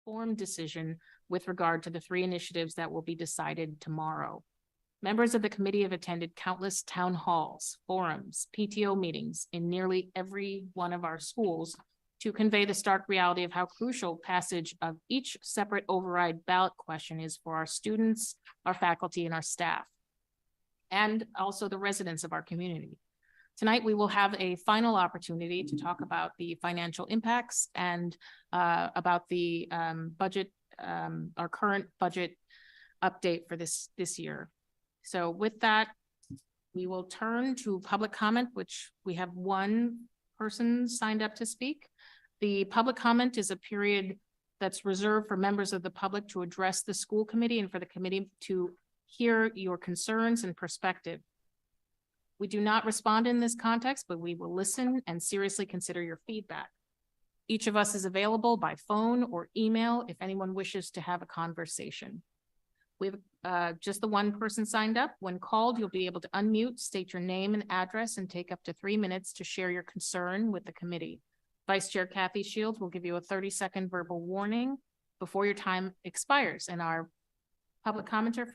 informed decision with regard to the 3 initiatives that will be decided tomorrow. Members of the committee have attended countless town halls, forums, PTO meetings in nearly every one of our schools to convey the stark reality of how crucial passage of each separate override ballot question is for our students, our faculty, and our staff, and also the residents of our community. Tonight, we will have a final opportunity to talk about the financial impacts and about the budget, our current budget update for this year. So with that, we will turn to public comment, which we have 1 person signed up to speak. The public comment is a period that's reserved for members of the public to address the school committee and for the committee to hear your concerns and perspective. We do not respond in this context, but we will listen and seriously consider your feedback. Each of us is available by phone or email if anyone wishes to have a conversation. We have just the 1 person signed up. When called, you'll be able to unmute, state your name and address, and take up to 3 minutes to share your concern with the committee. Vice Chair Kathy Shields will give you a 30-second verbal warning before your time expires. And our public commenter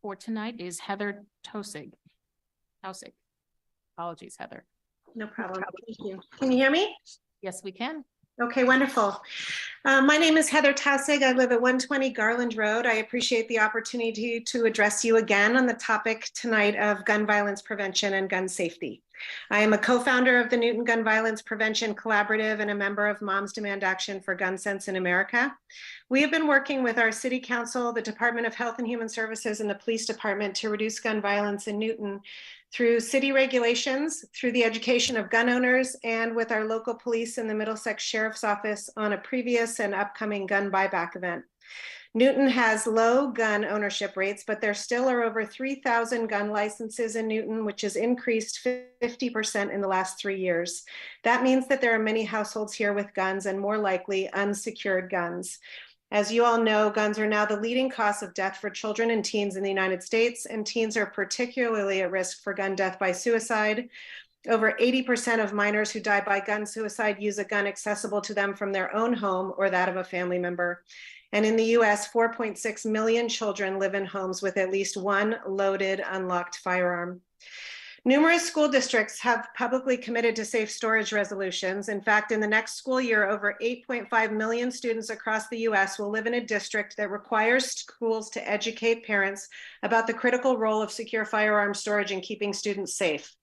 for tonight is Heather Tausig. Apologies, Heather. No problem. Thank you. Can you hear me? Yes, we can. Okay, wonderful. My name is Heather Tausig. I live at 120 Garland Road. I appreciate the opportunity to address you again on the topic tonight of gun violence prevention and gun safety. I am a co-founder of the Newton Gun Violence Prevention Collaborative and a member of Moms Demand Action for Gun Sense in America. We have been working with our City Council, the Department of Health and Human Services, and the Police Department to reduce gun violence in Newton through city regulations, through the education of gun owners, and with our local police and the Middlesex Sheriff's Office on a previous and upcoming gun buyback event. Newton has low gun ownership rates, but there still are over 3,000 gun licenses in Newton, which has increased 50% in the last 3 years. That means that there are many households here with guns and more likely unsecured guns. As you all know, guns are now the leading cause of death for children and teens in the United States, and teens are particularly at risk for gun death by suicide. Over 80% of minors who die by gun suicide use a gun accessible to them from their own home or that of a family member. And in the US, 4.6 million children live in homes with at least 1 loaded, unlocked firearm. Numerous school districts have publicly committed to safe storage resolutions. In fact, in the next school year, over 8.5 million students across the US will live in a district that requires schools to educate parents about the critical role of secure firearm storage in keeping students safe.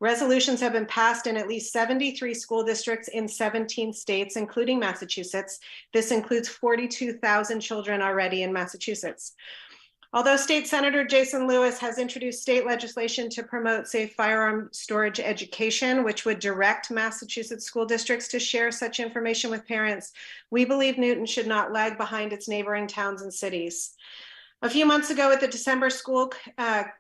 Resolutions have been passed in at least 73 school districts in 17 states, including Massachusetts. This includes 42,000 children already in Massachusetts. Although State Senator Jason Lewis has introduced state legislation to promote safe firearm storage education, which would direct Massachusetts school districts to share such information with parents, we believe Newton should not lag behind its neighboring towns and cities. A few months ago at the December school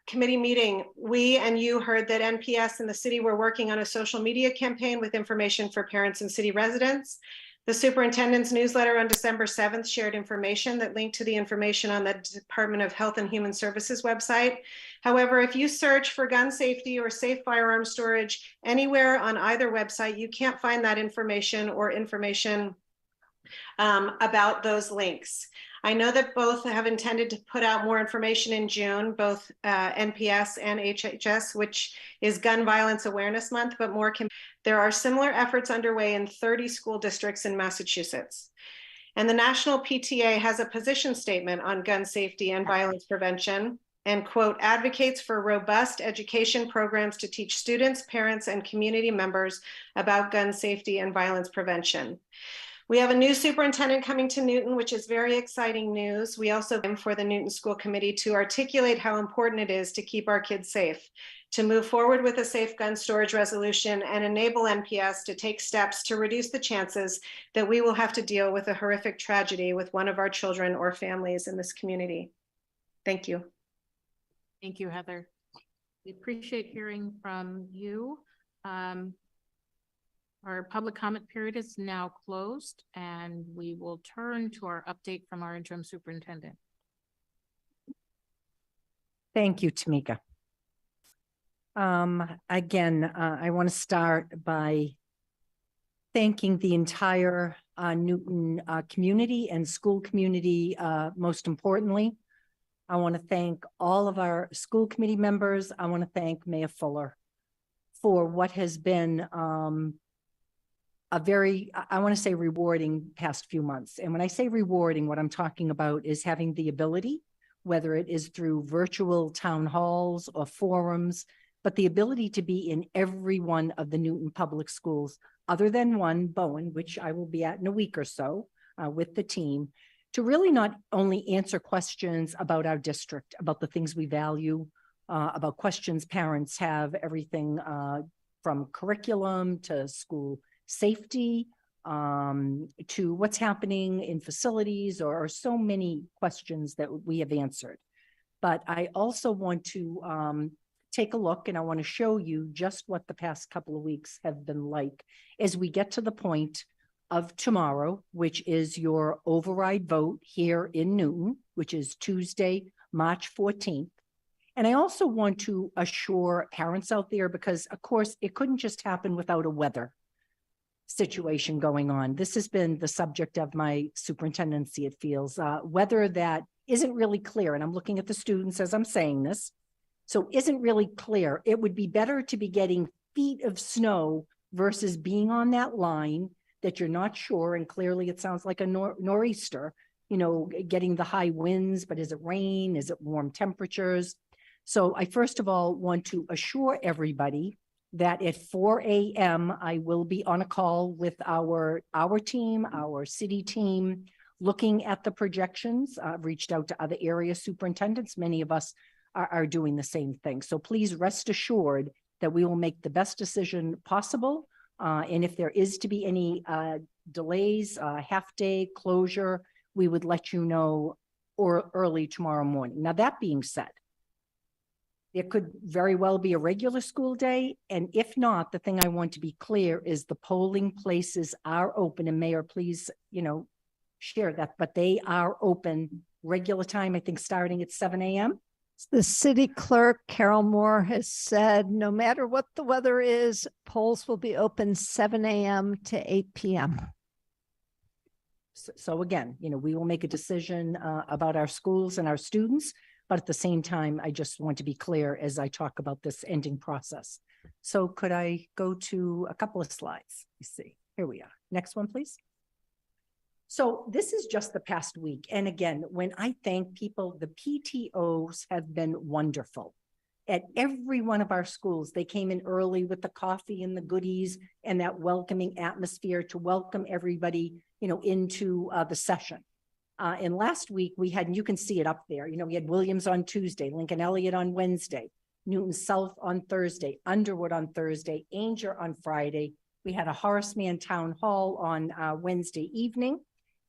committee meeting, we and you heard that NPS and the city were working on a social media campaign with information for parents and city residents. The superintendent's newsletter on December 7th shared information that linked to the information on the Department of Health and Human Services website. However, if you search for gun safety or safe firearm storage anywhere on either website, you can't find that information or information about those links. I know that both have intended to put out more information in June, both NPS and HHS, which is Gun Violence Awareness Month, but more can. There are similar efforts underway in 30 school districts in Massachusetts. And the National PTA has a position statement on gun safety and violence prevention and, quote, advocates for robust education programs to teach students, parents, and community members about gun safety and violence prevention. We have a new superintendent coming to Newton, which is very exciting news. We also for the Newton School Committee to articulate how important it is to keep our kids safe, to move forward with a safe gun storage resolution and enable NPS to take steps to reduce the chances that we will have to deal with a horrific tragedy with one of our children or families in this community. Thank you. Thank you, Heather. We appreciate hearing from you. Our public comment period is now closed, and we will turn to our update from our interim superintendent. Thank you, Tamika. Again, I want to start by thanking the entire Newton community and school community, most importantly. I want to thank all of our school committee members. I want to thank Mayor Fuller for what has been a very, I want to say rewarding past few months. And when I say rewarding, what I'm talking about is having the ability, whether it is through virtual town halls or forums, but the ability to be in every one of the Newton Public Schools, other than one, Bowen, which I will be at in a week or so with the team, to really not only answer questions about our district, about the things we value, about questions parents have, everything from curriculum to school safety, to what's happening in facilities, or so many questions that we have answered. But I also want to take a look, and I want to show you just what the past couple of weeks have been like as we get to the point of tomorrow, which is your override vote here in Newton, which is Tuesday, March 14th. And I also want to assure parents out there, because of course it couldn't just happen without a weather situation going on. This has been the subject of my superintendency, it feels, weather that isn't really clear. And I'm looking at the students as I'm saying this. So isn't really clear. It would be better to be getting feet of snow versus being on that line that you're not sure. And clearly it sounds like a nor'easter, you know, getting the high winds, but is it rain? Is it warm temperatures? So I first of all want to assure everybody that at 4 a.m. I will be on a call with our team, our city team, looking at the projections. I've reached out to other area superintendents. Many of us are doing the same thing. So please rest assured that we will make the best decision possible. And if there is to be any delays, half-day closure, we would let you know or early tomorrow morning. Now, that being said, it could very well be a regular school day. And if not, the thing I want to be clear is the polling places are open. And Mayor, please, you know, share that, but they are open regular time, I think, starting at 7 a.m. The city clerk, Carol Moore, has said no matter what the weather is, polls will be open 7 a.m. to 8 p.m. So again, you know, we will make a decision about our schools and our students, but at the same time, I just want to be clear as I talk about this ending process. So could I go to a couple of slides? You see, here we are. Next one, please. So this is just the past week. And again, when I thank people, the PTOs have been wonderful. At every one of our schools, they came in early with the coffee and the goodies and that welcoming atmosphere to welcome everybody, you know, into the session. And last week we had, and you can see it up there, you know, we had Williams on Tuesday, Lincoln Elliott on Wednesday, Newton South on Thursday, Underwood on Thursday, Ainger on Friday. We had a Horace Mann Town Hall on Wednesday evening.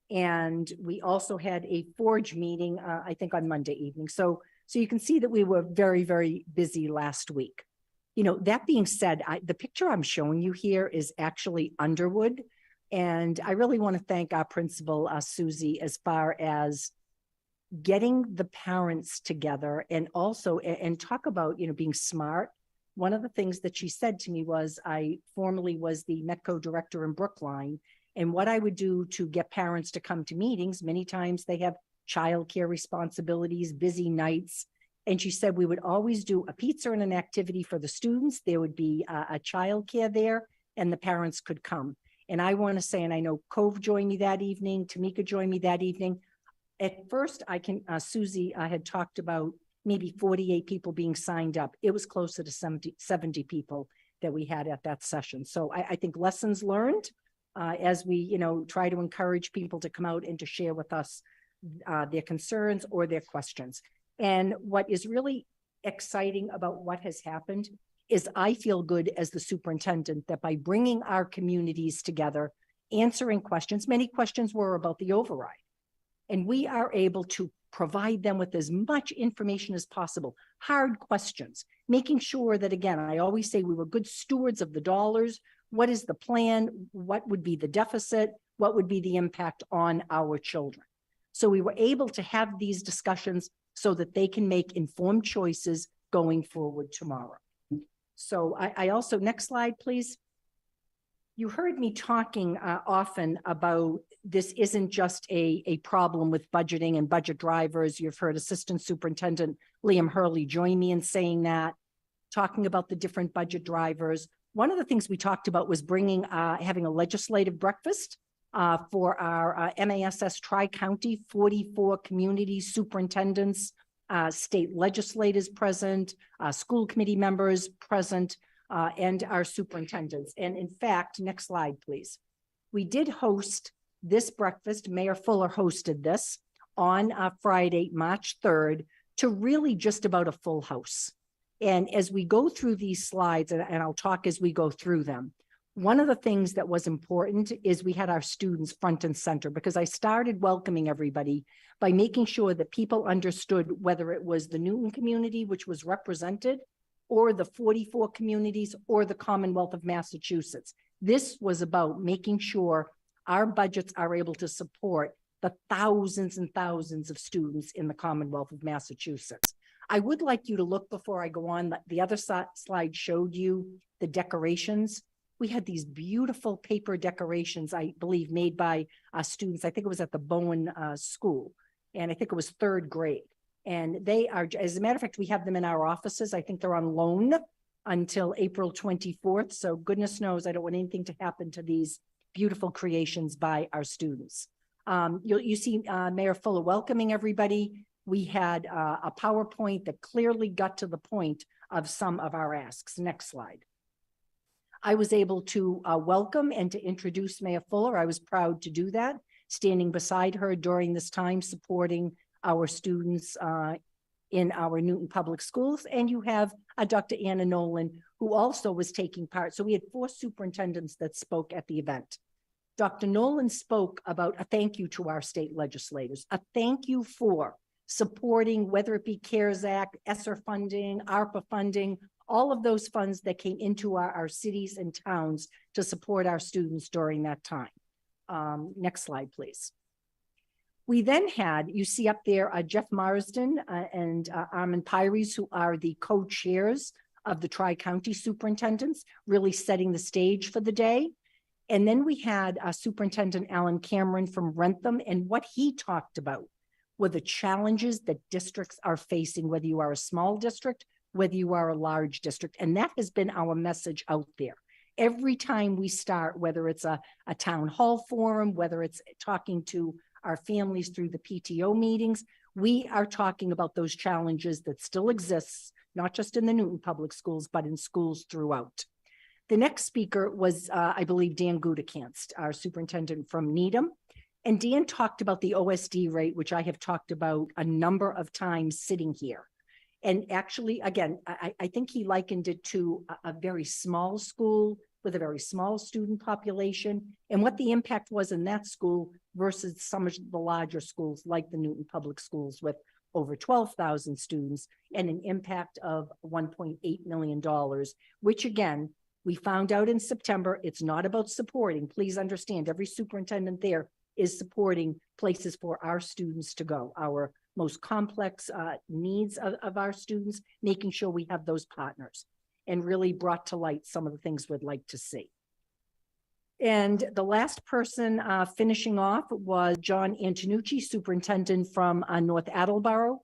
And we also had a Forge meeting, I think on Monday evening. So you can see that we were very, very busy last week. You know, that being said, the picture I'm showing you here is actually Underwood. And I really want to thank our principal, Susie, as far as getting the parents together and also, and talk about, you know, being smart. One of the things that she said to me was, I formerly was the METCO director in Brookline. And what I would do to get parents to come to meetings, many times they have childcare responsibilities, busy nights. And she said we would always do a pizza and an activity for the students. There would be a childcare there and the parents could come. And I want to say, and I know Cove joined me that evening, Tamika joined me that evening. At first, Susie had talked about maybe 48 people being signed up. It was closer to 70 people that we had at that session. So I think lessons learned. As we, you know, try to encourage people to come out and to share with us their concerns or their questions. And what is really exciting about what has happened is I feel good as the superintendent that by bringing our communities together, answering questions, many questions were about the override. And we are able to provide them with as much information as possible, hard questions, making sure that, again, I always say we were good stewards of the dollars. What is the plan? What would be the deficit? What would be the impact on our children? So we were able to have these discussions so that they can make informed choices going forward tomorrow. So I also, next slide, please. You heard me talking often about this isn't just a problem with budgeting and budget drivers. You've heard Assistant Superintendent Liam Hurley join me in saying that, talking about the different budget drivers. One of the things we talked about was having a legislative breakfast for our MASS Tri-County, 44 community superintendents, state legislators present, school committee members present, and our superintendents. And in fact, next slide, please. We did host this breakfast. Mayor Fuller hosted this on Friday, March 3rd, to really just about a full house. And as we go through these slides, and I'll talk as we go through them, one of the things that was important is we had our students front and center, because I started welcoming everybody by making sure that people understood whether it was the Newton community, which was represented, or the 44 communities, or the Commonwealth of Massachusetts. This was about making sure our budgets are able to support the thousands and thousands of students in the Commonwealth of Massachusetts. I would like you to look before I go on. The other slide showed you the decorations. We had these beautiful paper decorations, I believe, made by students. I think it was at the Bowen School, and I think it was 3rd grade. And they are, as a matter of fact, we have them in our offices. I think they're on loan until April 24th. So goodness knows, I don't want anything to happen to these beautiful creations by our students. You see Mayor Fuller welcoming everybody. We had a PowerPoint that clearly got to the point of some of our asks. Next slide. I was able to welcome and to introduce Mayor Fuller. I was proud to do that, standing beside her during this time, supporting our students in our Newton Public Schools. And you have Dr. Anna Nolan, who also was taking part. So we had 4 superintendents that spoke at the event. Dr. Nolan spoke about a thank you to our state legislators, a thank you for supporting, whether it be CARES Act, ESSER funding, ARPA funding, all of those funds that came into our cities and towns to support our students during that time. Next slide, please. We then had, you see up there, Jeff Marsden and Armin Pyries, who are the co-chairs of the Tri-County Superintendents, really setting the stage for the day. And then we had Superintendent Alan Cameron from Rentham, and what he talked about were the challenges that districts are facing, whether you are a small district, whether you are a large district. And that has been our message out there. Every time we start, whether it's a town hall forum, whether it's talking to our families through the PTO meetings, we are talking about those challenges that still exists, not just in the Newton Public Schools, but in schools throughout. The next speaker was, I believe, Dan Gutekunst, our superintendent from Needham. And Dan talked about the OSD rate, which I have talked about a number of times sitting here. And actually, again, I think he likened it to a very small school with a very small student population, and what the impact was in that school versus some of the larger schools like the Newton Public Schools with over 12,000 students and an impact of $1.8 million, which again, we found out in September. It's not about supporting. Please understand, every superintendent there is supporting places for our students to go, our most complex needs of our students, making sure we have those partners, and really brought to light some of the things we'd like to see. And the last person finishing off was John Antonucci, superintendent from North Attleboro.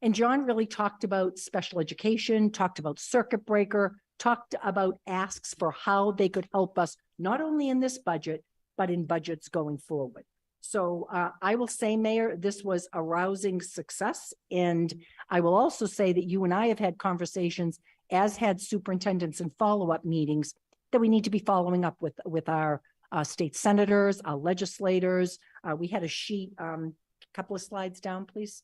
And John really talked about special education, talked about circuit breaker, talked about asks for how they could help us, not only in this budget, but in budgets going forward. So I will say, Mayor, this was a rousing success. And I will also say that you and I have had conversations, as had superintendents in follow-up meetings, that we need to be following up with our state senators, our legislators. We had a sheet, couple of slides down, please.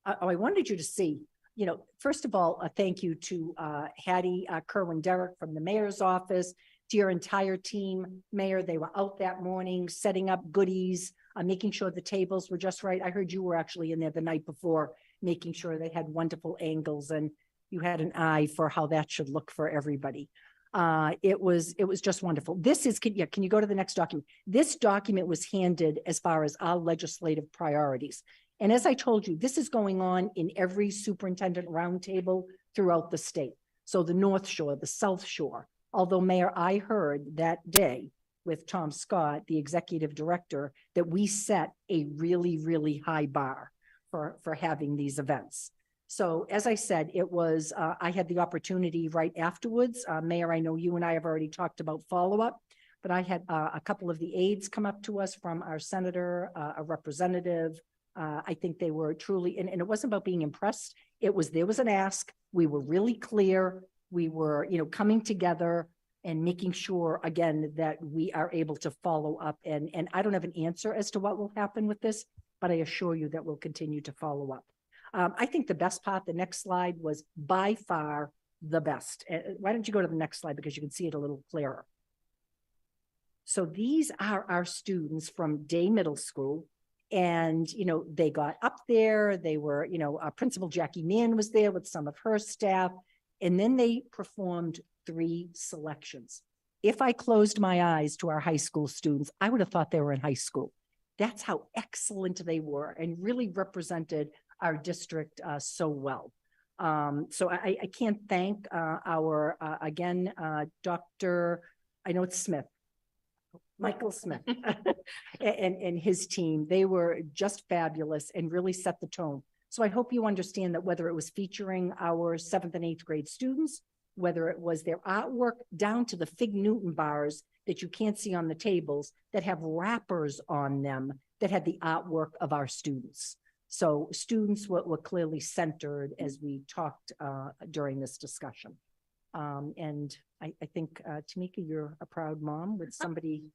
I wanted you to see, you know, first of all, a thank you to Hattie Kerwin-Derrick from the mayor's office, to your entire team, Mayor. They were out that morning setting up goodies, making sure the tables were just right. I heard you were actually in there the night before, making sure they had wonderful angles, and you had an eye for how that should look for everybody. It was just wonderful. This is, can you go to the next document? This document was handed as far as our legislative priorities. And as I told you, this is going on in every superintendent roundtable throughout the state. So the North Shore, the South Shore, Although Mayor, I heard that day with Tom Scott, the executive director, that we set a really, really high bar for having these events. So as I said, it was, I had the opportunity right afterwards. Mayor, I know you and I have already talked about follow-up, but I had a couple of the aides come up to us from our senator, a representative. I think they were truly, and it wasn't about being impressed. It was, there was an ask. We were really clear. We were, coming together and making sure, again, that we are able to follow up. And I don't have an answer as to what will happen with this, but I assure you that we'll continue to follow up. I think the best part, the next slide, was by far the best. Why don't you go to the next slide, because you can see it a little clearer. So these are our students from Day Middle School. And, they got up there, they were, Principal Jackie Mann was there with some of her staff, and then they performed 3 selections. If I closed my eyes to our high school students, I would have thought they were in high school. That's how excellent they were and really represented our district so well. So I can't thank our, again, Dr. I know it's Smith, Michael Smith and his team. They were just fabulous and really set the tone. So I hope you understand that whether it was featuring our 7th and 8th grade students, whether it was their artwork down to the Fig Newton bars that you can't see on the tables that have wrappers on them that had the artwork of our students. So students were clearly centered as we talked during this discussion. And I think, Tamika, you're a proud mom with somebody.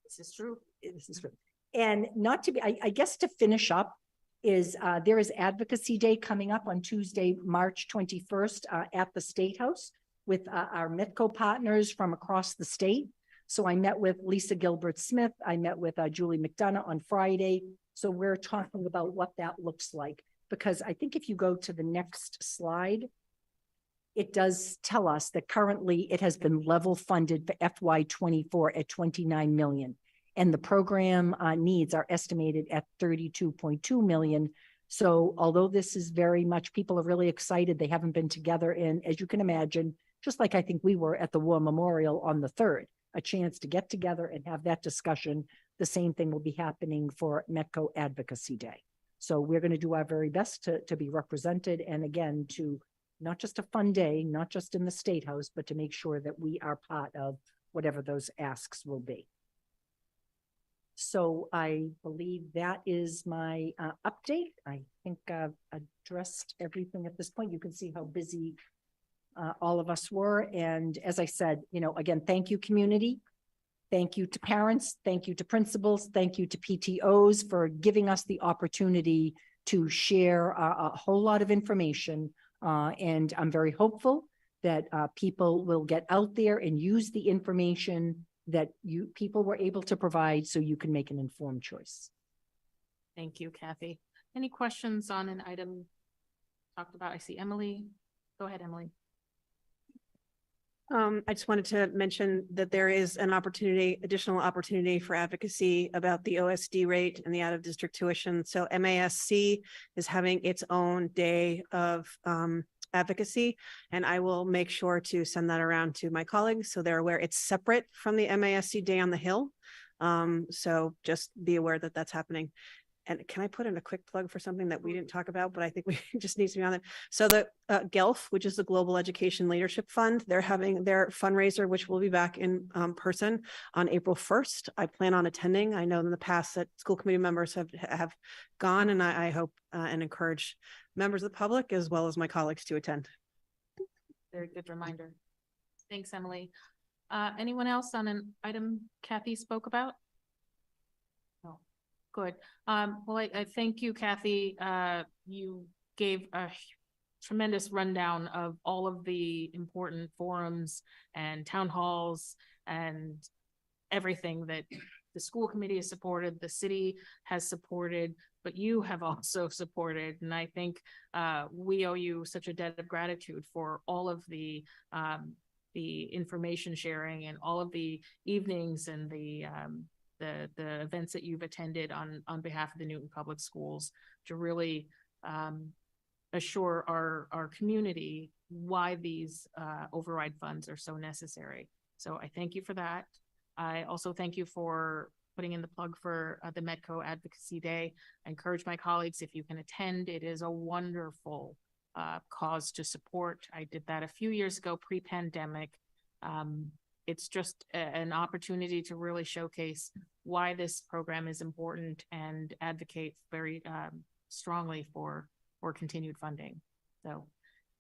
This is true. This is true. And not to be, I guess to finish up is there is Advocacy Day coming up on Tuesday, March 21st at the State House with our Metco partners from across the state. So I met with Lisa Gilbert Smith. I met with Julie McDonough on Friday. So we're talking about what that looks like, because I think if you go to the next slide, it does tell us that currently it has been level funded for FY24 at 29 million. And the program needs are estimated at 32.2 million. So although this is very much, people are really excited. They haven't been together in, as you can imagine, just like I think we were at the War Memorial on the 3rd, a chance to get together and have that discussion. The same thing will be happening for Metco Advocacy Day. So we're going to do our very best to be represented. And again, to not just a fun day, not just in the State House, but to make sure that we are part of whatever those asks will be. So I believe that is my update. I think I've addressed everything at this point. You can see how busy all of us were. And as I said, again, thank you, community. Thank you to parents. Thank you to principals. Thank you to PTOs for giving us the opportunity to share a whole lot of information. And I'm very hopeful that people will get out there and use the information that people were able to provide so you can make an informed choice. Thank you, Kathy. Any questions on an item talked about? I see Emily. Go ahead, Emily. I just wanted to mention that there is an additional opportunity for advocacy about the OSD rate and the out of district tuition. So MASC is having its own day of advocacy, and I will make sure to send that around to my colleagues so they're aware. It's separate from the MASC Day on the Hill. So just be aware that that's happening. And can I put in a quick plug for something that we didn't talk about, but I think we just needs to be on it. So the GELF, which is the Global Education Leadership Fund, they're having their fundraiser, which will be back in person on April 1st. I plan on attending. I know in the past that school committee members have gone, and I hope and encourage members of the public as well as my colleagues to attend. Very good reminder. Thanks, Emily. Anyone else on an item Kathy spoke about? No. Good. Well, I thank you, Kathy. You gave a tremendous rundown of all of the important forums and town halls and everything that the school committee has supported, the city has supported, but you have also supported. And I think we owe you such a debt of gratitude for all of the information sharing and all of the evenings and the events that you've attended on behalf of the Newton Public Schools to really assure our community why these override funds are so necessary. So I thank you for that. I also thank you for putting in the plug for the Medco Advocacy Day. I encourage my colleagues, if you can attend, it is a wonderful cause to support. I did that a few years ago, pre-pandemic. It's just an opportunity to really showcase why this program is important and advocate very strongly for continued funding. So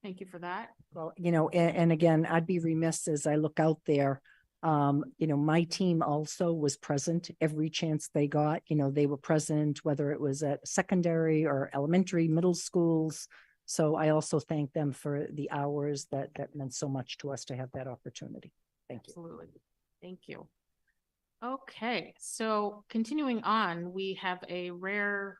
thank you for that. Well, and again, I'd be remiss as I look out there. My team also was present every chance they got. They were present, whether it was at secondary or elementary, middle schools. So I also thank them for the hours that meant so much to us to have that opportunity. Thank you. Absolutely. Thank you. Okay, so continuing on, we have a rare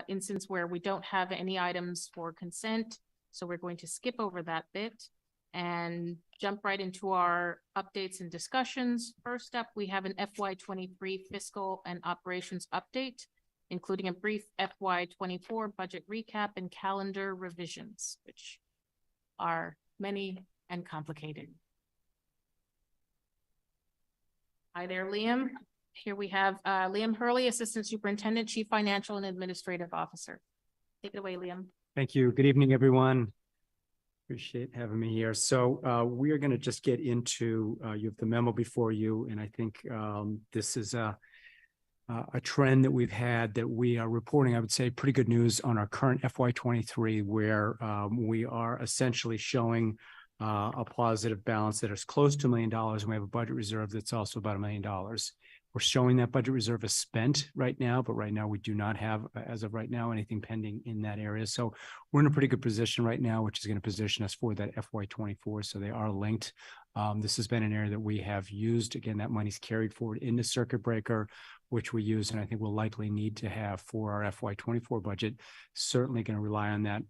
instance where we don't have any items for consent. So we're going to skip over that bit and jump right into our updates and discussions. First up, we have an FY23 fiscal and operations update, including a brief FY24 budget recap and calendar revisions, which are many and complicated. Hi there, Liam. Here we have Liam Hurley, Assistant Superintendent, Chief Financial and Administrative Officer. Take it away, Liam. Thank you. Good evening, everyone. Appreciate having me here. So we are going to just get into, you have the memo before you, and I think this is a trend that we've had that we are reporting, I would say, pretty good news on our current FY23, where we are essentially showing a positive balance that is close to $1 million, and we have a budget reserve that's also about $1 million. We're showing that budget reserve is spent right now, but right now we do not have, as of right now, anything pending in that area. So we're in a pretty good position right now, which is going to position us for that FY24. So they are linked. This has been an area that we have used. Again, that money's carried forward into circuit breaker, which we use, and I think we'll likely need to have for our FY24 budget. Certainly going to rely on that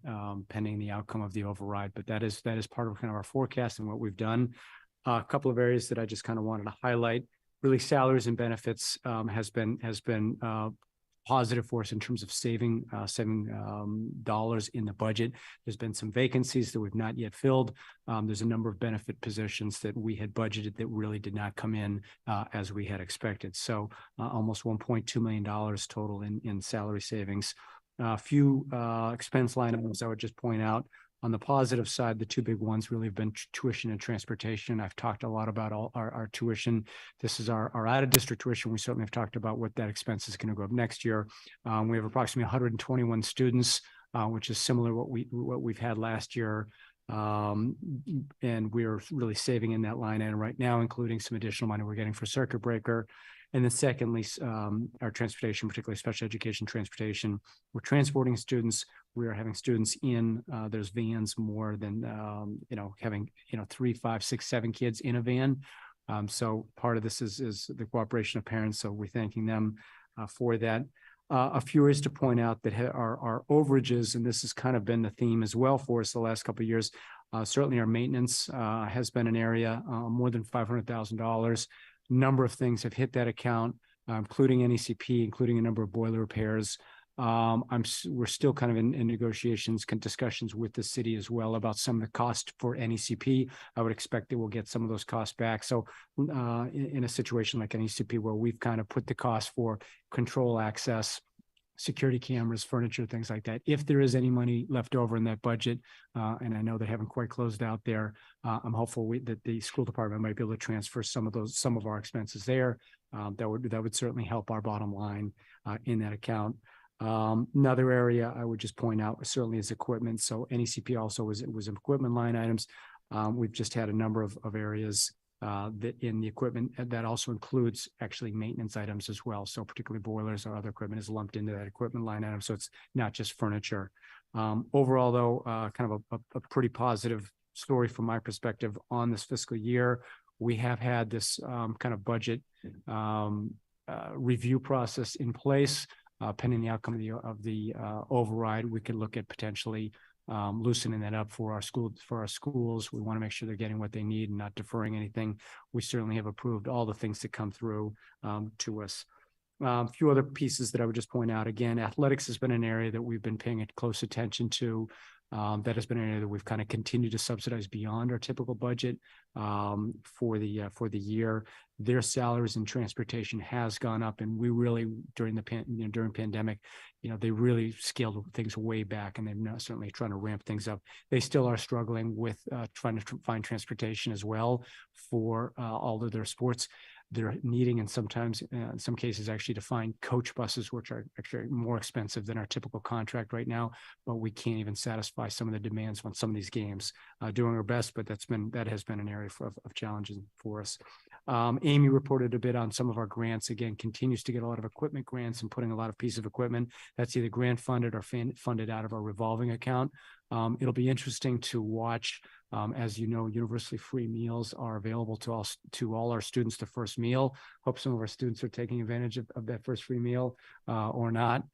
pending the outcome of the override, but that is part of kind of our forecast and what we've done. A couple of areas that I just kind of wanted to highlight. Really, salaries and benefits has been positive for us in terms of saving dollars in the budget. There's been some vacancies that we've not yet filled. There's a number of benefit positions that we had budgeted that really did not come in as we had expected. So almost $1.2 million total in salary savings. A few expense line items I would just point out. On the positive side, the two big ones really have been tuition and transportation. I've talked a lot about all our tuition. This is our out-of-district tuition. We certainly have talked about what that expense is going to go up next year. We have approximately 121 students, which is similar to what we've had last year. And we're really saving in that line item right now, including some additional money we're getting for circuit breaker. And then secondly, our transportation, particularly special education transportation, we're transporting students. We are having students in, there's vans more than, having, 3, 5, 6, 7 kids in a van. So part of this is the cooperation of parents. So we're thanking them for that. A few areas to point out that are overages, and this has kind of been the theme as well for us the last couple of years. Certainly our maintenance has been an area more than $500,000. Number of things have hit that account, including NECP, including a number of boiler repairs. We're still kind of in negotiations, discussions with the city as well about some of the cost for NECP. I would expect that we'll get some of those costs back. So in a situation like NECP, where we've kind of put the cost for control access, security cameras, furniture, things like that. If there is any money left over in that budget, and I know they haven't quite closed out there, I'm hopeful that the school department might be able to transfer some of our expenses there. That would certainly help our bottom line in that account. Another area I would just point out certainly is equipment. So NECP also was equipment line items. We've just had a number of areas that in the equipment that also includes actually maintenance items as well. So particularly boilers or other equipment is lumped into that equipment line item. So it's not just furniture. Overall, though, kind of a pretty positive story from my perspective on this fiscal year. We have had this kind of budget review process in place. Pending the outcome of the override, we could look at potentially loosening that up for our schools. We want to make sure they're getting what they need and not deferring anything. We certainly have approved all the things that come through to us. A few other pieces that I would just point out. Again, athletics has been an area that we've been paying close attention to. That has been an area that we've kind of continued to subsidize beyond our typical budget for the year. Their salaries and transportation has gone up, and we really during pandemic, they really scaled things way back, and they're now certainly trying to ramp things up. They still are struggling with trying to find transportation as well for all of their sports. They're needing, and sometimes in some cases actually, to find coach buses, which are actually more expensive than our typical contract right now, but we can't even satisfy some of the demands on some of these games. Doing our best, but that has been an area of challenges for us. Amy reported a bit on some of our grants. Again, continues to get a lot of equipment grants and putting a lot of pieces of equipment that's either grant funded or funded out of our revolving account. It'll be interesting to watch. As you know, universally free meals are available to all our students. The first meal. Hope some of our students are taking advantage of that first free meal or not.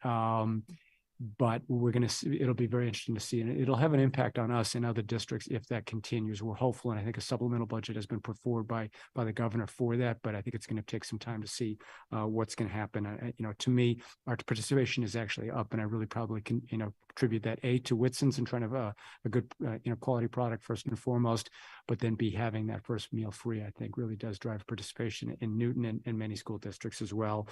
But we're going to see, it'll be very interesting to see, and it'll have an impact on us in other districts if that continues. We're hopeful, and I think a supplemental budget has been put forward by the governor for that, but I think it's going to take some time to see what's going to happen. To me, our participation is actually up, and I really probably can, attribute that to Whitson's and trying to have a good, quality product first and foremost, but then having that first meal free, I think really does drive participation in Newton and many school districts as well.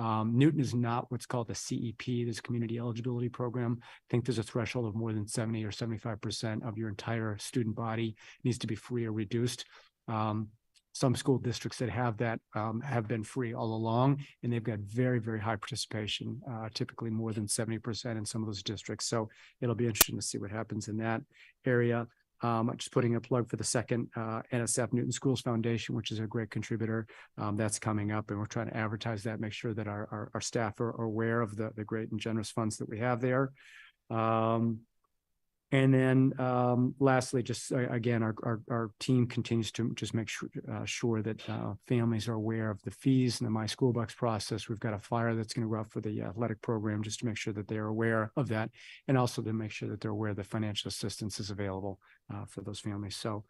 Newton is not what's called the CEP, this community eligibility program. I think there's a threshold of more than 70 or 75% of your entire student body needs to be free or reduced. Some school districts that have that have been free all along, and they've got very, very high participation, typically more than 70% in some of those districts. So it'll be interesting to see what happens in that area. Just putting a plug for the second NSF Newton Schools Foundation, which is a great contributor. That's coming up, and we're trying to advertise that, make sure that our staff are aware of the great and generous funds that we have there. And then lastly, just again, our team continues to just make sure that families are aware of the fees and the My School Bucks process. We've got a flyer that's going to go out for the athletic program just to make sure that they're aware of that, and also to make sure that they're aware that financial assistance is available for those families. So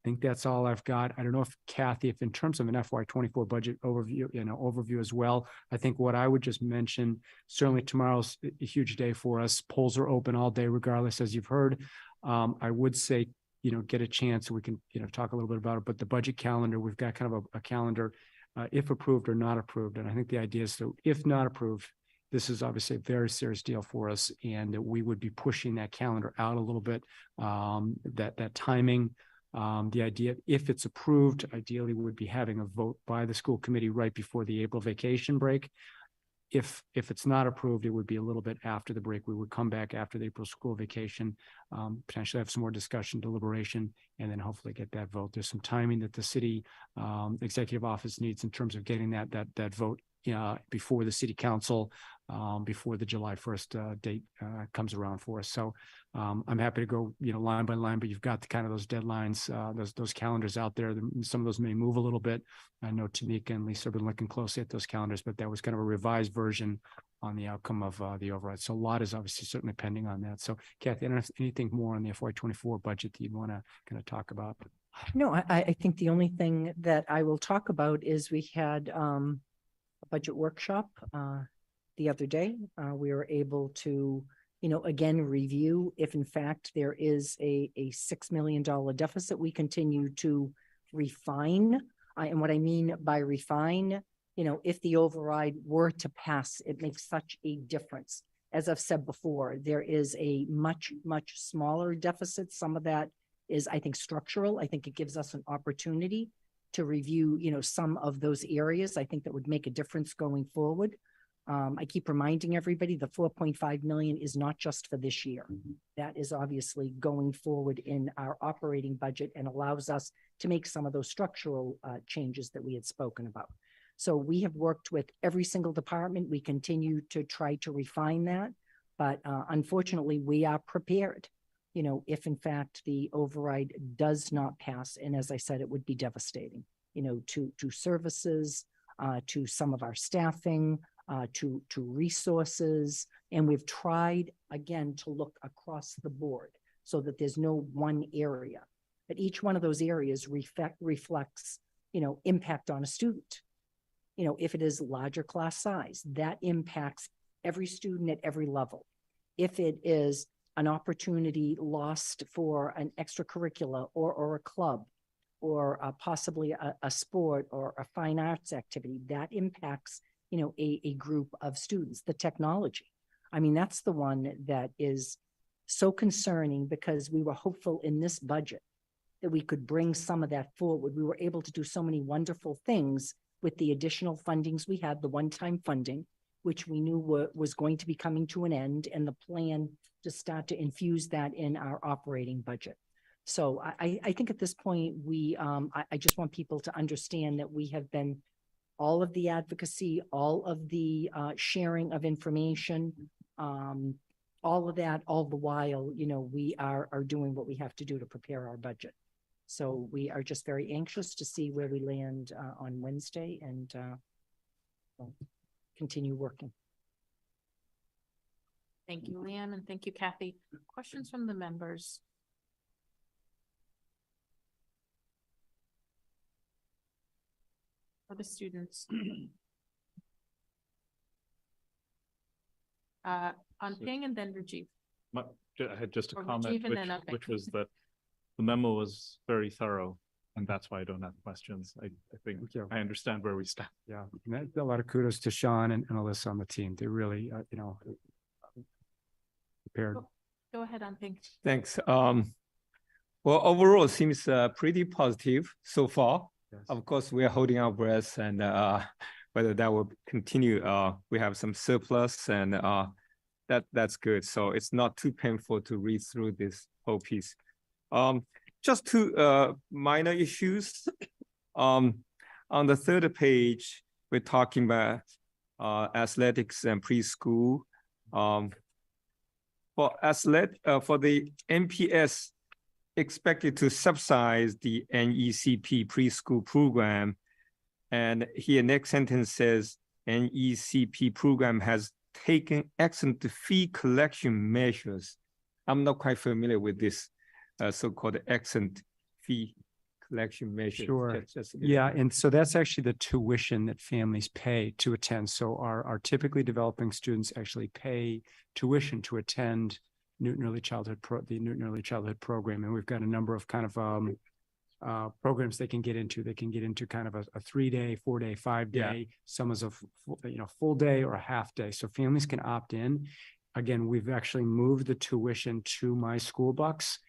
I think that's all I've got. I don't know if Kathy, if in terms of an FY24 budget overview as well, I think what I would just mention, certainly tomorrow's a huge day for us. Polls are open all day, regardless, as you've heard. I would say, get a chance, we can, talk a little bit about it, but the budget calendar, we've got kind of a calendar, if approved or not approved. And I think the idea is that if not approved, this is obviously a very serious deal for us, and that we would be pushing that calendar out a little bit, that timing. The idea, if it's approved, ideally we would be having a vote by the school committee right before the April vacation break. If it's not approved, it would be a little bit after the break. We would come back after the April school vacation, potentially have some more discussion, deliberation, and then hopefully get that vote. There's some timing that the city executive office needs in terms of getting that vote before the city council, before the July 1st date comes around for us. So I'm happy to go, line by line, but you've got the kind of those deadlines, those calendars out there. Some of those may move a little bit. I know Tanika and Lisa have been looking closely at those calendars, but that was kind of a revised version on the outcome of the override. So a lot is obviously certainly pending on that. So Kathy, I don't know if anything more on the FY24 budget that you'd want to kind of talk about. No, I think the only thing that I will talk about is we had a budget workshop the other day. We were able to, again, review if in fact there is a $6 million deficit. We continue to refine. And what I mean by refine, if the override were to pass, it makes such a difference. As I've said before, there is a much, much smaller deficit. Some of that is, I think, structural. I think it gives us an opportunity to review, some of those areas. I think that would make a difference going forward. I keep reminding everybody the 4.5 million is not just for this year. That is obviously going forward in our operating budget and allows us to make some of those structural changes that we had spoken about. So we have worked with every single department. We continue to try to refine that, but unfortunately we are prepared, if in fact the override does not pass. And as I said, it would be devastating, to services, to some of our staffing, to resources. And we've tried again to look across the board so that there's no one area, but each one of those areas reflects, impact on a student. If it is larger class size, that impacts every student at every level. If it is an opportunity lost for an extracurricular or a club or possibly a sport or a fine arts activity that impacts, a group of students, the technology. I mean, that's the one that is so concerning because we were hopeful in this budget that we could bring some of that forward. We were able to do so many wonderful things with the additional fundings we had, the one-time funding, which we knew was going to be coming to an end, and the plan to start to infuse that in our operating budget. So I think at this point, I just want people to understand that we have been all of the advocacy, all of the sharing of information, all of that, all the while, we are doing what we have to do to prepare our budget. So we are just very anxious to see where we land on Wednesday and continue working. Thank you, Leanne, and thank you, Kathy. Questions from the members? For the students? On Ping and then Rajiv. I had just a Or comment, Rajiv and then, okay. which was that the memo was very thorough, and that's why I don't have questions. I think Thank you. I understand where we stand. Yeah, and that's a lot of kudos to Sean and Alyssa on the team. They really, prepared. Go ahead on Ping. Thanks. Well, overall, it seems pretty positive so far. Yes. Of course, we are holding our breath and whether that will continue. We have some surplus and that's good. So it's not too painful to read through this whole piece. Just two minor issues. On the third page, we're talking about athletics and preschool. For the MPS expected to subsidize the NECP preschool program. And here next sentence says NECP program has taken excellent fee collection measures. I'm not quite familiar with this so-called excellent fee collection measures. Sure. Just Yeah, and so that's actually the tuition that families pay to attend. So our typically developing students actually pay tuition to attend Newton Early Childhood the Newton Early Childhood program, and we've got a number of kind of programs they can get into. They can get into kind of a 3-day, 4-day, 5-day. Some is a full day or a half day. So families can opt in. Again, we've actually moved the tuition to My School Bucks.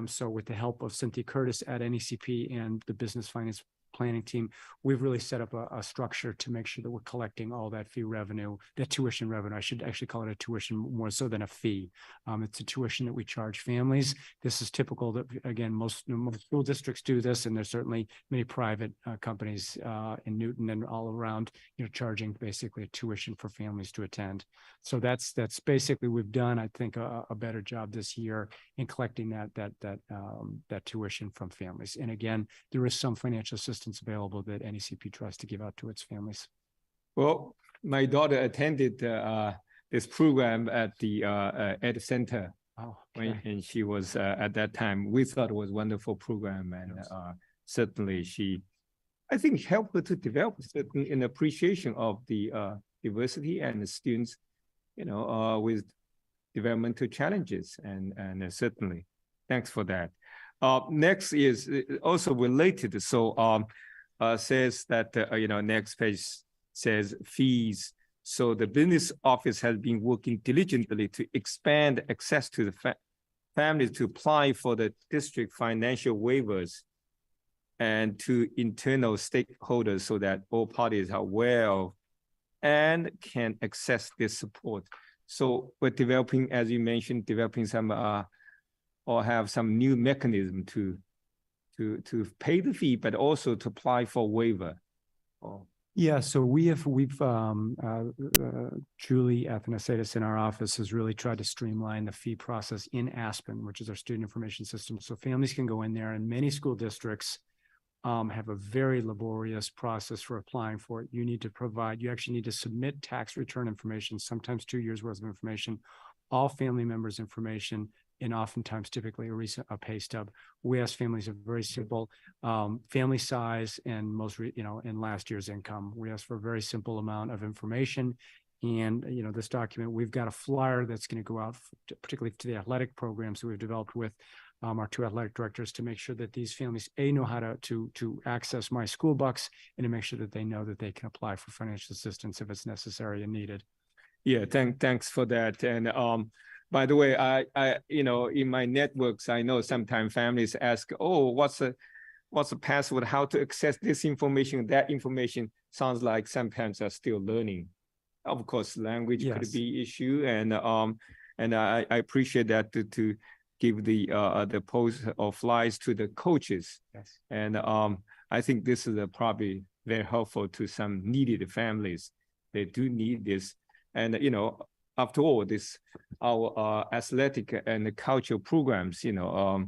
So with the help of Cynthia Curtis at NECP and the business finance planning team, we've really set up a structure to make sure that we're collecting all that fee revenue, that tuition revenue. I should actually call it a tuition more so than a fee. It's a tuition that we charge families. This is typical that, again, most school districts do this, and there's certainly many private companies in Newton and all around, charging basically a tuition for families to attend. So that's basically, we've done, I think, a better job this year in collecting that tuition from families. And again, there is some financial assistance available that NECP tries to give out to its families. Well, my daughter attended this program at the Ed Center. Oh, okay. And she was at that time, we thought it was a wonderful program, and Yes. certainly I think helped her to develop an appreciation of the diversity and the students, with developmental challenges, and certainly thanks for that. Next is also related. So says that, next page says fees. So the business office has been working diligently to expand access to the families to apply for the district financial waivers and to internal stakeholders so that all parties are aware of and can access this support. So we're developing, as you mentioned, some or have some new mechanism to pay the fee, but also to apply for waiver. Yeah, so we've Julie Athanasiadis in our office has really tried to streamline the fee process in Aspen, which is our student information system. So families can go in there, and many school districts have a very laborious process for applying for it. You actually need to submit tax return information, sometimes 2 years worth of information, all family members' information, and oftentimes typically a pay stub. We ask families a very simple family size and and last year's income. We ask for a very simple amount of information, And, this document, we've got a flyer that's going to go out particularly to the athletic programs that we've developed with our two athletic directors to make sure that these families, know how to access My School Bucks and to make sure that they know that they can apply for financial assistance if it's necessary and needed. Yeah, thanks for that. And by the way, I in my networks, I know sometimes families ask, oh, what's the password, how to access this information, that information. Sounds like some parents are still learning. Of course, language could be issue, and I appreciate that to give the post or flyers to the coaches. Yes. And I think this is probably very helpful to some needed families. They do need this, and after all, this our athletic and cultural programs, a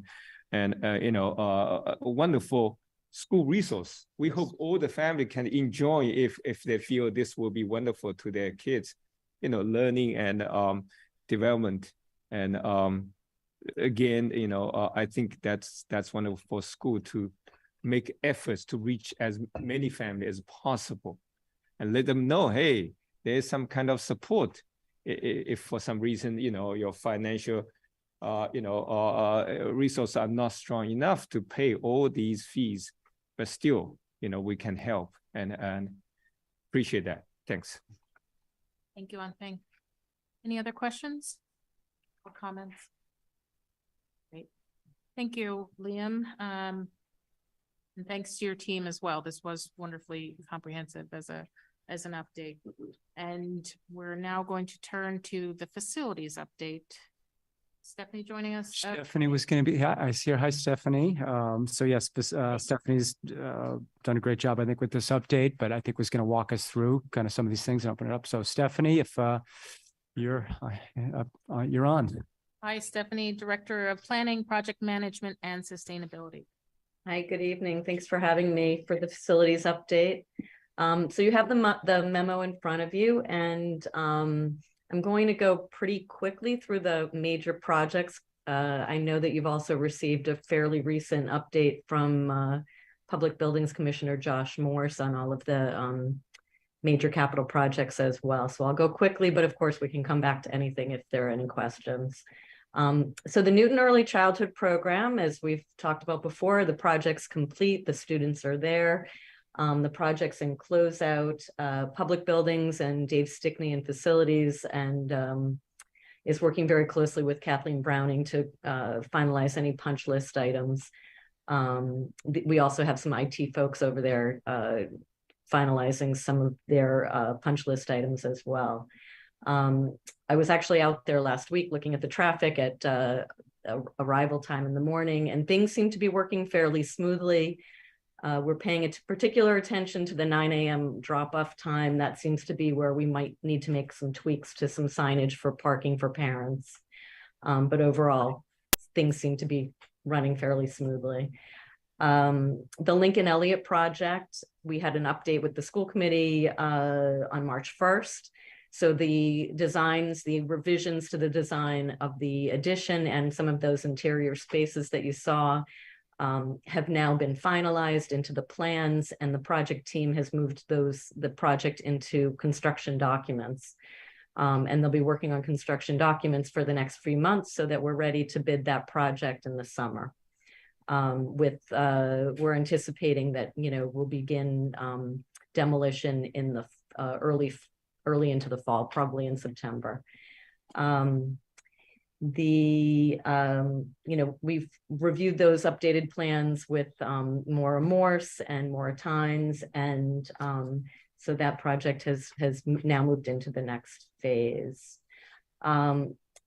wonderful school resource. We hope all the family can enjoy if they feel this will be wonderful to their kids, learning and development. And again, I think that's wonderful for school to make efforts to reach as many families as possible and let them know, hey, there's some kind of support. If for some reason, your financial resources are not strong enough to pay all these fees, but still, we can help and appreciate that. Thanks. Thank you, Anping. Any other questions or comments? Great. Thank you, Liam. And thanks to your team as well. This was wonderfully comprehensive as an update. And we're now going to turn to the facilities update. Stephanie joining us. Stephanie was going to be, I see her. Hi, Stephanie. So yes, Stephanie's done a great job, I think, with this update, but I think was going to walk us through kind of some of these things and open it up. So Stephanie, if you're on. Hi, Stephanie, Director of Planning, Project Management, and Sustainability. Hi, good evening. Thanks for having me for the facilities update. So you have the memo in front of you, and I'm going to go pretty quickly through the major projects. I know that you've also received a fairly recent update from Public Buildings Commissioner Josh Morse on all of the major capital projects as well. So I'll go quickly, but of course we can come back to anything if there are any questions. So the Newton Early Childhood Program, as we've talked about before, the project's complete, the students are there. The project's in closeout, Public Buildings and Dave Stickney in Facilities, and is working very closely with Kathleen Browning to finalize any punch list items. We also have some IT folks over there finalizing some of their punch list items as well. I was actually out there last week looking at the traffic at arrival time in the morning, and things seem to be working fairly smoothly. We're paying particular attention to the 9 a.m. drop-off time. That seems to be where we might need to make some tweaks to some signage for parking for parents. But overall, things seem to be running fairly smoothly. The Lincoln Elliott project, we had an update with the school committee on March 1st. So the designs, the revisions to the design of the addition and some of those interior spaces that you saw have now been finalized into the plans, and the project team has moved the project into construction documents. And they'll be working on construction documents for the next few months so that we're ready to bid that project in the summer. We're anticipating that, we'll begin demolition in the early into the fall, probably in September. We've reviewed those updated plans with Maura Morse and Maura Tynes, and so that project has now moved into the next phase.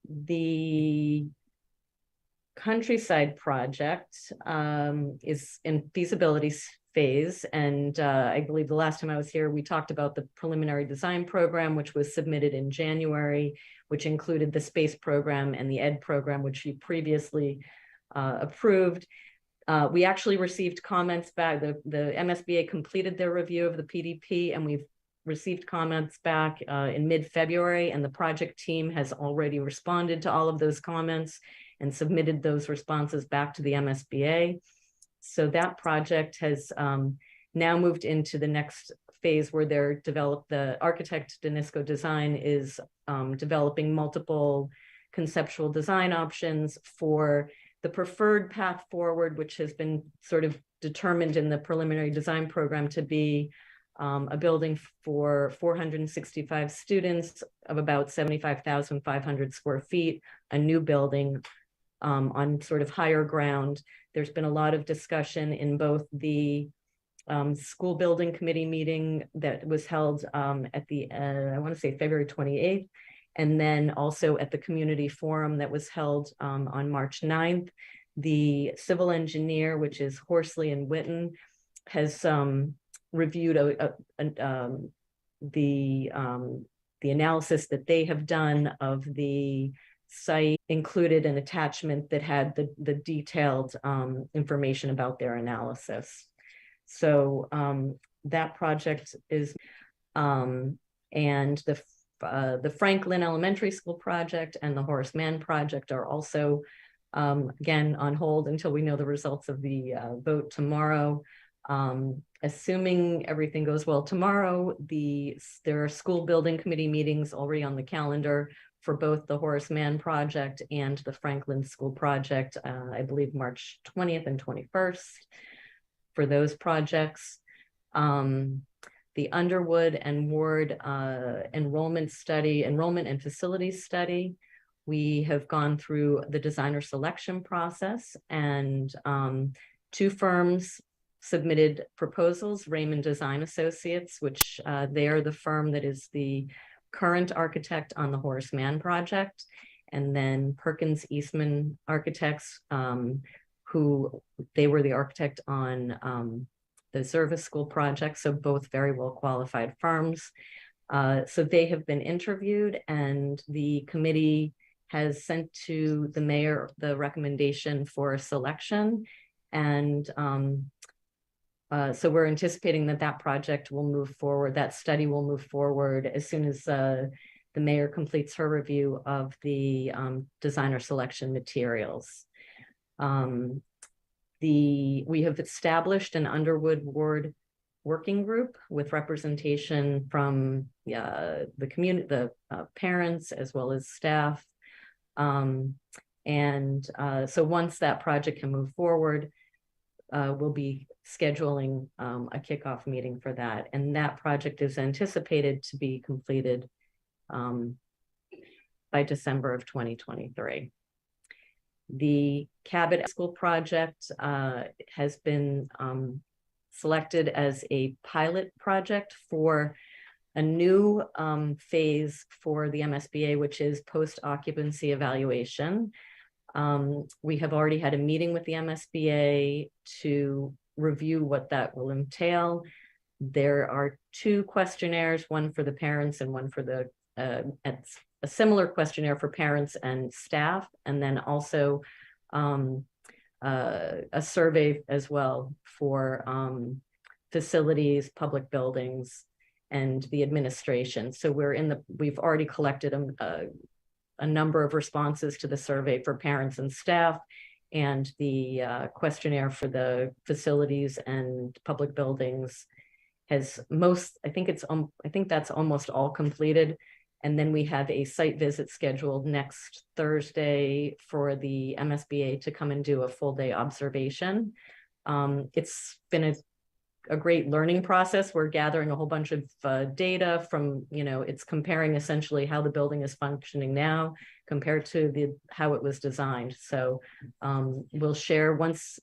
The Countryside project is in feasibility phase, and I believe the last time I was here, we talked about the preliminary design program, which was submitted in January, which included the space program and the ED program, which you previously approved. We actually received comments back. The MSBA completed their review of the PDP, and we've received comments back in mid-February, and the project team has already responded to all of those comments and submitted those responses back to the MSBA. So that project has now moved into the next phase where the architect Danisco Design is developing multiple conceptual design options for the preferred path forward, which has been sort of determined in the preliminary design program to be a building for 465 students of about 75,500 square feet, a new building on sort of higher ground. There's been a lot of discussion in both the school building committee meeting that was held at the, I want to say February 28th, and then also at the community forum that was held on March 9th. The civil engineer, which is Horsley and Witten, has reviewed the analysis that they have done of the site, included an attachment that had the detailed information about their analysis. So that project is, and the Franklin Elementary School project and the Horace Mann project are also, again, on hold until we know the results of the vote tomorrow. Assuming everything goes well tomorrow, there are school building committee meetings already on the calendar for both the Horace Mann project and the Franklin School project, I believe March 20th and 21st for those projects. The Underwood and Ward enrollment and facilities study, we have gone through the designer selection process, and 2 firms submitted proposals, Raymond Design Associates, which they are the firm that is the current architect on the Horace Mann project, and then Perkins Eastman Architects, who they were the architect on the Service School project, so both very well qualified firms. So they have been interviewed, and the committee has sent to the mayor the recommendation for a selection. And so we're anticipating that project will move forward, that study will move forward as soon as the mayor completes her review of the designer selection materials. We have established an Underwood Ward working group with representation from the community, the parents, as well as staff. So once that project can move forward, we'll be scheduling a kickoff meeting for that. And that project is anticipated to be completed by December of 2023. The Cabot School project has been selected as a pilot project for a new phase for the MSBA, which is post-occupancy evaluation. We have already had a meeting with the MSBA to review what that will entail. There are 2 questionnaires, one for the parents and one for the, a similar questionnaire for parents and staff, and then also a survey as well for facilities, public buildings, and the administration. So we've already collected a number of responses to the survey for parents and staff, and the questionnaire for the facilities and public buildings has I think that's almost all completed. And then we have a site visit scheduled next Thursday for the MSBA to come and do a full day observation. It's been a great learning process. We're gathering a whole bunch of data from, it's comparing essentially how the building is functioning now compared to how it was designed. So we'll share once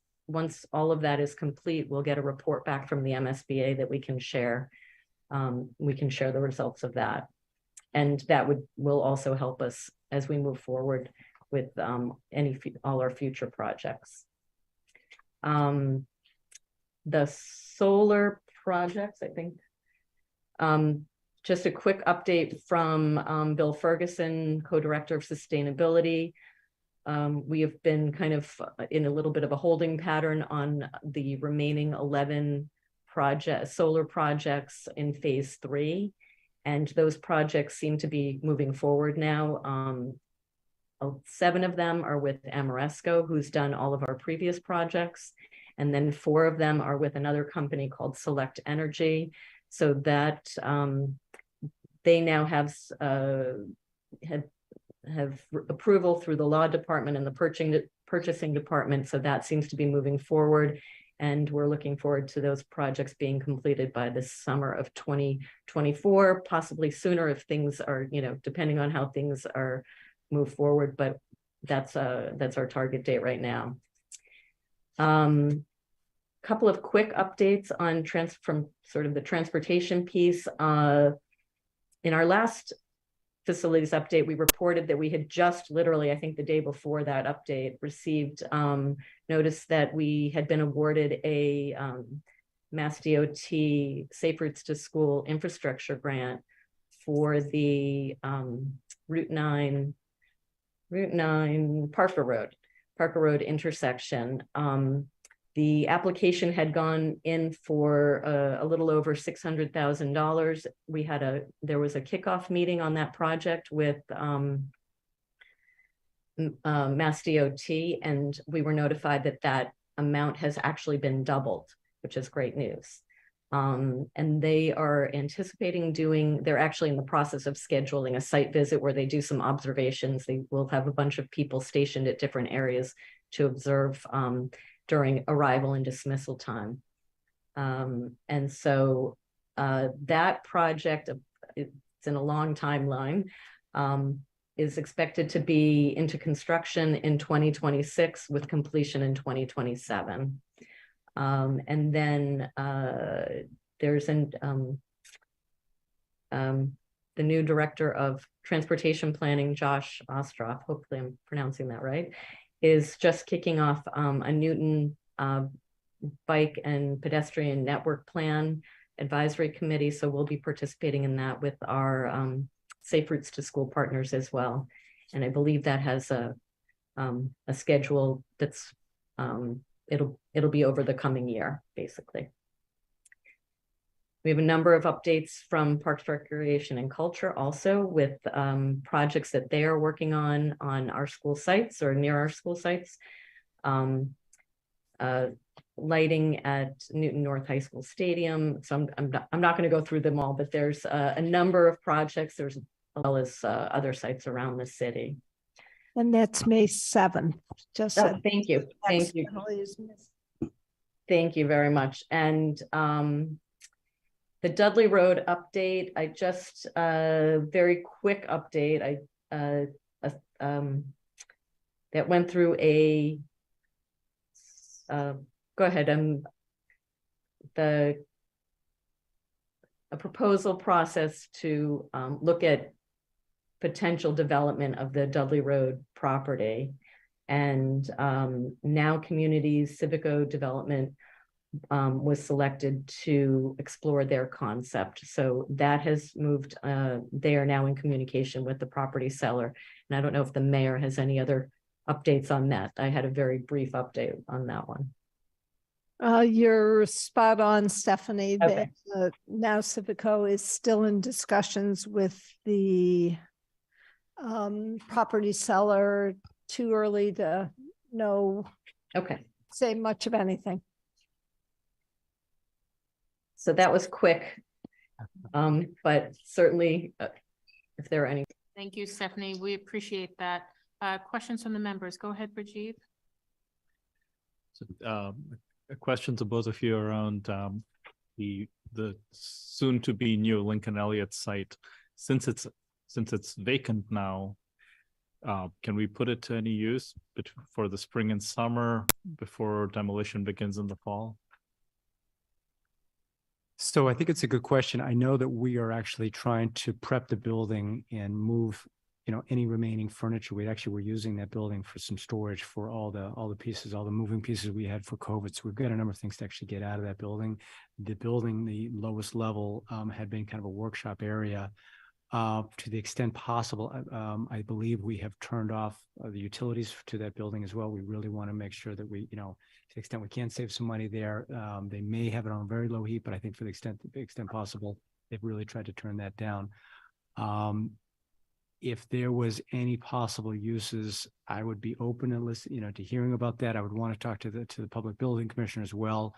all of that is complete, we'll get a report back from the MSBA that we can share. We can share the results of that. And that will also help us as we move forward with all our future projects. The solar projects, I think, just a quick update from Bill Ferguson, co-director of sustainability. We have been kind of in a little bit of a holding pattern on the remaining 11 solar projects in phase 3. And those projects seem to be moving forward now. 7 of them are with Amoresco, who's done all of our previous projects. And then 4 of them are with another company called Select Energy. So that they now have approval through the law department and the purchasing department. So that seems to be moving forward. And we're looking forward to those projects being completed by the summer of 2024, possibly sooner if things are, depending on how things are move forward, but that's our target date right now. Couple of quick updates on from sort of the transportation piece. In our last facilities update, we reported that we had just literally, I think the day before that update, received notice that we had been awarded a Mass DOT Safe Routes to School infrastructure grant for the Route 9 Parker Road intersection. The application had gone in for a little over $600,000. There was a kickoff meeting on that project with Mass DOT, and we were notified that that amount has actually been doubled, which is great news. And they are anticipating they're actually in the process of scheduling a site visit where they do some observations. They will have a bunch of people stationed at different areas to observe during arrival and dismissal time. And so that project, it's in a long timeline, is expected to be into construction in 2026 with completion in 2027. And then there's the new director of transportation planning, Josh Ostroff, hopefully I'm pronouncing that right, is just kicking off a Newton bike and pedestrian network plan advisory committee. So we'll be participating in that with our Safe Routes to School partners as well. And I believe that has a schedule that's, it'll be over the coming year, basically. We have a number of updates from Parks, Recreation, and Culture also with projects that they are working on our school sites or near our school sites. Lighting at Newton North High School Stadium. So I'm not going to go through them all, but there's a number of projects. There's as well as other sites around the city. And that's May 7th. Just thank you. Thank you. Thank you very much. And the Dudley Road update, I just very quick update. That went through a go ahead. A proposal process to look at potential development of the Dudley Road property, and Now Communities Civico Development was selected to explore their concept. So that has moved. They are now in communication with the property seller, and I don't know if the mayor has any other updates on that. I had a very brief update on that one. You're spot on, Stephanie. Okay. Now Civico is still in discussions with the property seller. Too early to know. Okay. Say much of anything. So that was quick, but certainly if there are any. Thank you, Stephanie. We appreciate that. Questions from the members. Go ahead, Brigitte. So, a question to both of you around the soon to be new Lincoln Elliott site. Since it's vacant now, can we put it to any use for the spring and summer before demolition begins in the fall? So I think it's a good question. I know that we are actually trying to prep the building and move, any remaining furniture. We actually were using that building for some storage for all the pieces, all the moving pieces we had for COVID. So we've got a number of things to actually get out of that building. The building, the lowest level, had been kind of a workshop area. To the extent possible, I believe we have turned off the utilities to that building as well. We really want to make sure that we, to the extent we can save some money there. They may have it on very low heat, but I think for the extent possible, they've really tried to turn that down. If there was any possible uses, I would be open to listen, to hearing about that. I would want to talk to the public building commissioner as well.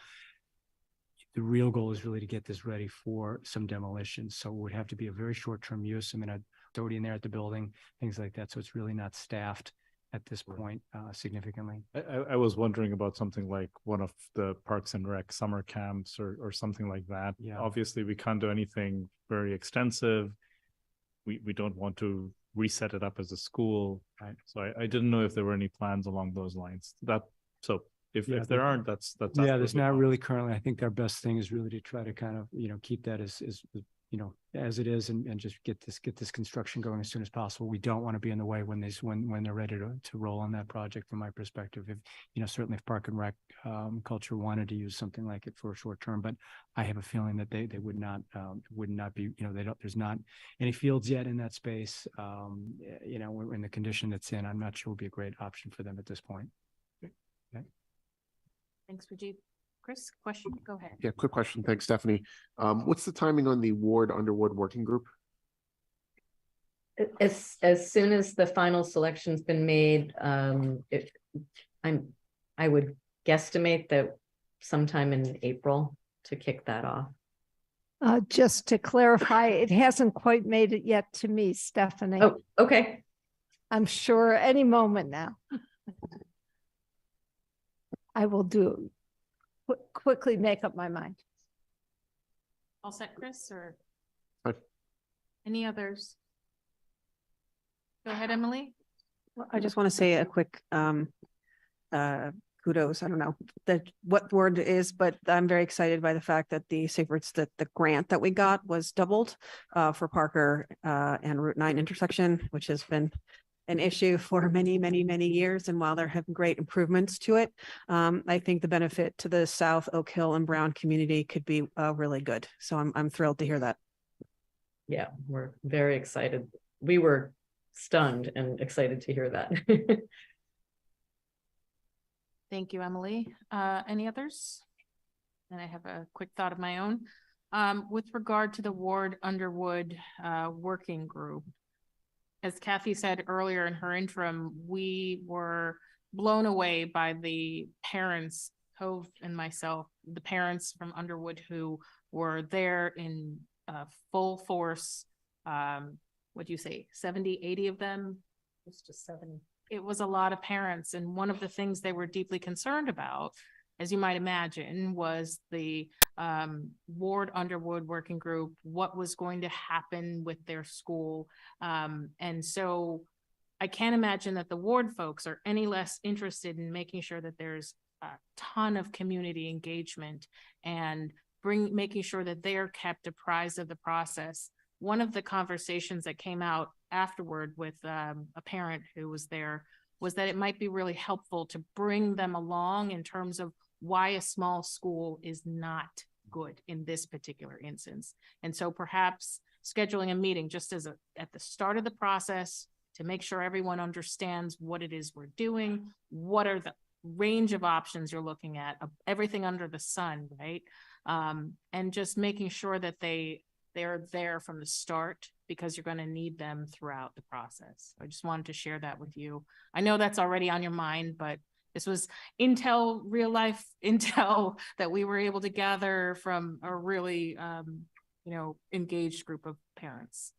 the real goal is really to get this ready for some demolition. So it would have to be a very short-term use. I mean, a custodian there at the building, things like that. So it's really not staffed at this point significantly. I was wondering about something like one of the Parks and Rec summer camps or something like that. Yeah. Obviously, we can't do anything very extensive. We don't want to reset it up as a school. Right. So I didn't know if there were any plans along those lines. If there aren't, that's Yeah, there's absolutely not fine. really currently. I think our best thing is really to try to kind of, keep that as as it is and just get this construction going as soon as possible. We don't want to be in the way when they're ready to roll on that project from my perspective. If, certainly if Park and Rec culture wanted to use something like it for a short term, but I have a feeling that they would not be, there's not any fields yet in that space. In the condition it's in, I'm not sure would be a great option for them at this point. Thanks, Rajiv. Chris, question? Go ahead. Yeah, quick question. Thanks, Stephanie. What's the timing on the Ward Underwood working group? As soon as the final selection's been made, I would guesstimate that sometime in April to kick that off. Just to clarify, it hasn't quite made it yet to me, Stephanie. Oh, okay. I'm sure any moment now. I will quickly make up my mind. All set, Chris, or Fine. any others? Go ahead, Emily. Well, I just want to say a quick kudos. I don't know what word it is, but I'm very excited by the fact that the grant that we got was doubled for Parker and Route 9 intersection, which has been an issue for many, many, many years. And while there have been great improvements to it, I think the benefit to the South Oak Hill and Brown community could be really good. So I'm thrilled to hear that. Yeah, we're very excited. We were stunned and excited to hear that. Thank you, Emily. Any others? And I have a quick thought of my own. With regard to the Ward Underwood working group, as Kathy said earlier in her interim, we were blown away by the parents, Cove and myself, the parents from Underwood who were there in full force. What do you say, 70, 80 of them? It's just 70. It was a lot of parents. And one of the things they were deeply concerned about, as you might imagine, was the Ward Underwood working group, what was going to happen with their school. And so I can't imagine that the Ward folks are any less interested in making sure that there's a ton of community engagement and making sure that they are kept apprised of the process. One of the conversations that came out afterward with a parent who was there was that it might be really helpful to bring them along in terms of why a small school is not good in this particular instance. And so perhaps scheduling a meeting just at the start of the process to make sure everyone understands what it is we're doing, what are the range of options you're looking at, everything under the sun, right? And just making sure that they're there from the start, because you're going to need them throughout the process. I just wanted to share that with you. I know that's already on your mind, but this was real life intel that we were able to gather from a really, engaged group of parents.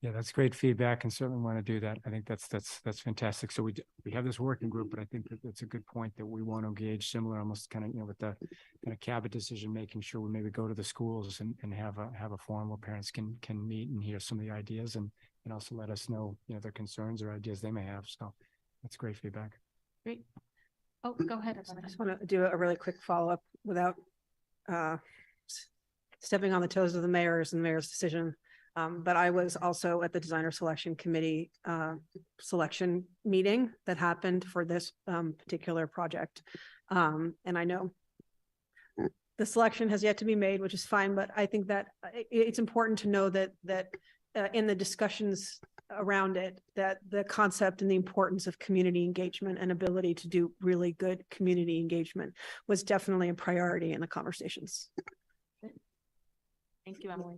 Yeah, that's great feedback and certainly want to do that. I think that's fantastic. So we have this working group, but I think that's a good point that we want to engage similar, almost kind of, with the kind of cabinet decision, making sure we maybe go to the schools and have a forum where parents can meet and hear some of the ideas and also let us know, their concerns or ideas they may have. So that's great feedback. Great. Oh, go ahead. I just want to do a really quick follow-up without stepping on the toes of the mayor's decision. But I was also at the designer selection committee selection meeting that happened for this particular project. And I know the selection has yet to be made, which is fine, but I think that it's important to know that in the discussions around it, that the concept and the importance of community engagement and ability to do really good community engagement was definitely a priority in the conversations. Thank you, Emily.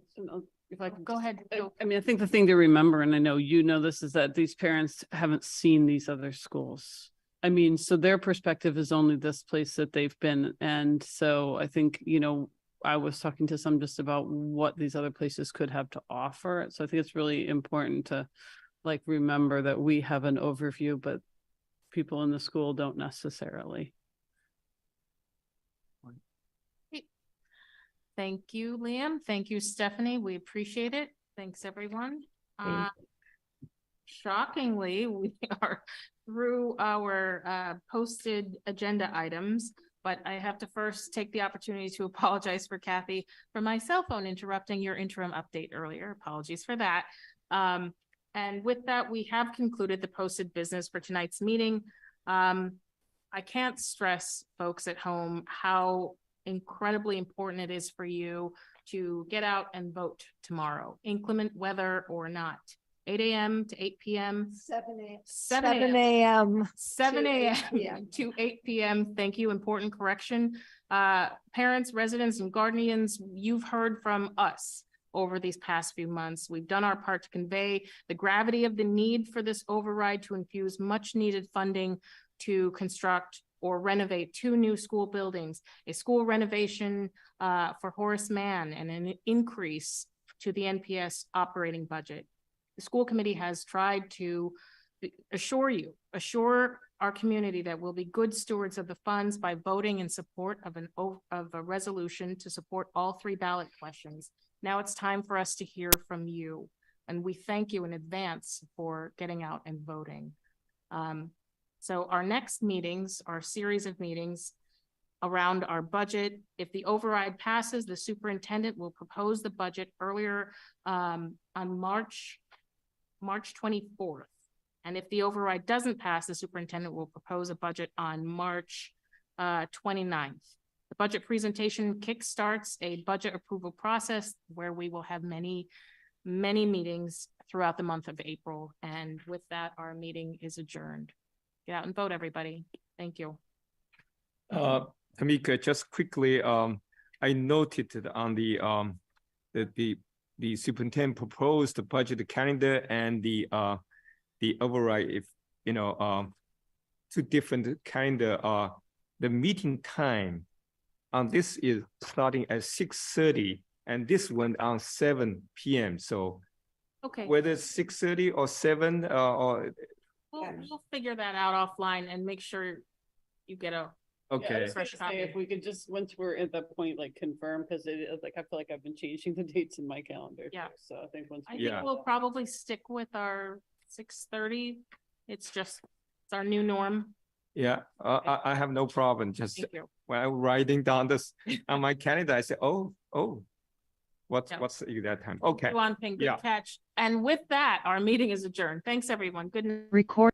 If I can Go ahead. I mean, I think the thing to remember, and I know this, is that these parents haven't seen these other schools. I mean, so their perspective is only this place that they've been. And so I think, you know, I was talking to some just about what these other places could have to offer. So I think it's really important to like remember that we have an overview, but people in the school don't necessarily. Thank you, Liam. Thank you, Stephanie. We appreciate it. Thanks, everyone. Shockingly, we are through our posted agenda items, but I have to first take the opportunity to apologize for Kathy for my cell phone interrupting your interim update earlier. Apologies for that. And with that, we have concluded the posted business for tonight's meeting. I can't stress folks at home how incredibly important it is for you to get out and vote tomorrow, inclement weather or not. 8 a.m. to 8 p.m. 7 a.m. 7 a.m. 7 a.m. to 8 p.m. Thank you. Important correction. Parents, residents, and guardians, you've heard from us over these past few months. We've done our part to convey the gravity of the need for this override to infuse much needed funding to construct or renovate 2 new school buildings, a school renovation for Horace Mann, and an increase to the NPS operating budget. The school committee has tried to assure our community that we'll be good stewards of the funds by voting in support of a resolution to support all 3 ballot questions. Now it's time for us to hear from you, and we thank you in advance for getting out and voting. So our next meetings are a series of meetings around our budget. If the override passes, the superintendent will propose the budget earlier on March 24th. And if the override doesn't pass, the superintendent will propose a budget on March 29th. The budget presentation kickstarts a budget approval process where we will have many meetings throughout the month of April. And with that, our meeting is adjourned. Get out and vote, everybody. Thank you. Tamika, just quickly, I noted that on the superintendent proposed the budget calendar and the override, if you know, 2 different calendar. The meeting time on this is starting at 6:30, and this one on 7 p.m. So, Okay, whether it's 6:30 or 7 or we'll figure that out offline and make sure you get a okay. fresh copy. If we could just, once we're at that point, like confirm, because like I feel like I've been changing the dates in my calendar. Yeah. too. So I think once. I think we'll probably stick with our 6:30. It's our new norm. Yeah, I have no problem. Just Thank you. when I'm writing down this on my calendar, I say, oh, what's that time? Okay. Go on, Ping, good Yeah. catch. And with that, our meeting is adjourned. Thanks, everyone. Good night. Record.